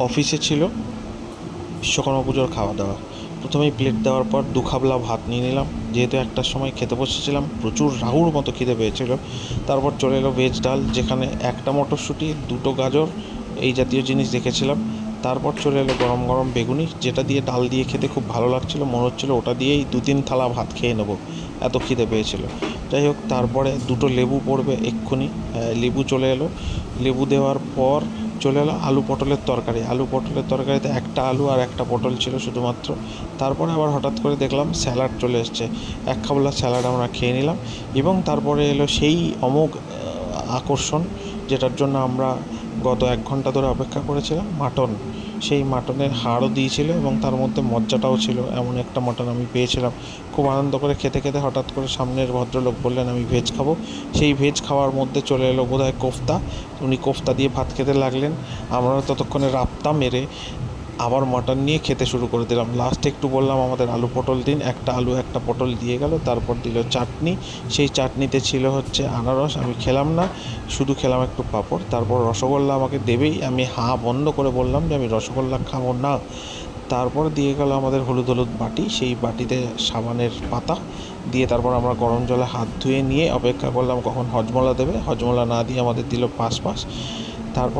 অফিসে ছিল বিশ্বকর্মা পুজোর খাওয়া দাওয়া। প্রথমেই প্লেট দেওয়ার পর 2 খাবলা ভাত নিয়ে নিলাম, যেহেতু 1টার সময় খেতে বসেছিলাম, প্রচুর রাহুর মতো খিদে পেয়েছিল। তারপর চলে এলো ভেজ ডাল, যেখানে 1টা মটরশুঁটি, 2টো গাজর এই জাতীয় জিনিস রেখেছিলাম। তারপর চলে এলো গরম গরম বেগুনি, যেটা দিয়ে ডাল দিয়ে খেতে খুব ভালো লাগছিলো, মনে হচ্ছিলো ওটা দিয়েই 2-3 থালা ভাত খেয়ে নেবো, এত খিদে পেয়েছিল। যাই হোক, তারপরে 2টো লেবু পড়বে এক্ষুনি, লেবু চলে এলো। লেবু দেওয়ার পর চলে এলো আলু পটলের তরকারি। আলু পটলের তরকারিতে 1টা আলু আর 1টা পটল ছিল শুধুমাত্র। তারপরে আবার হঠাৎ করে দেখলাম স্যালাড চলে এসছে, 1 খাবলা স্যালাড আমরা খেয়ে নিলাম। এবং তারপরে এলো সেই অমোঘ আকর্ষণ, যেটার জন্য আমরা গত 1 ঘন্টা ধরে অপেক্ষা করেছিলাম, মাটন। সেই মাটনের হাড়ও দিয়েছিল এবং তার মধ্যে মজ্জাটাও ছিল, এমন একটা মাটন আমি পেয়েছিলাম। খুব আনন্দ করে খেতে খেতে হঠাৎ করে সামনের ভদ্রলোক বললেন আমি ভেজ খাবো। সেই ভেজ খাওয়ার মধ্যে চলে এলো বোধহয় কোফতা। উনি কোফতা দিয়ে ভাত খেতে লাগলেন। আমরা ততক্ষণে রাবতা মেরে আবার মাটন নিয়ে খেতে শুরু করে দিলাম। লাস্টে একটু বললাম আমাদের আলু পটল দিন, 1টা আলু 1টা পটল দিয়ে গেল। তারপর দিল চাটনি, সেই চাটনিতে ছিল হচ্ছে আনারস, আমি খেলাম না, শুধু খেলাম একটু পাঁপড়। তারপর রসগোল্লা আমাকে দেবেই, আমি হাঁ বন্ধ করে বললাম যে আমি রসগোল্লা খাবো না। তারপর দিয়ে গেল আমাদের হলুদ হলুদ বাটি, সেই বাটিতে সাবানের পাতা দিয়ে তারপর আমরা গরম জলে হাত ধুয়ে নিয়ে অপেক্ষা করলাম কখন হজমোলা দেবে। হজমোলা না দিয়ে আমাদের দিল পাঁচ। তারপর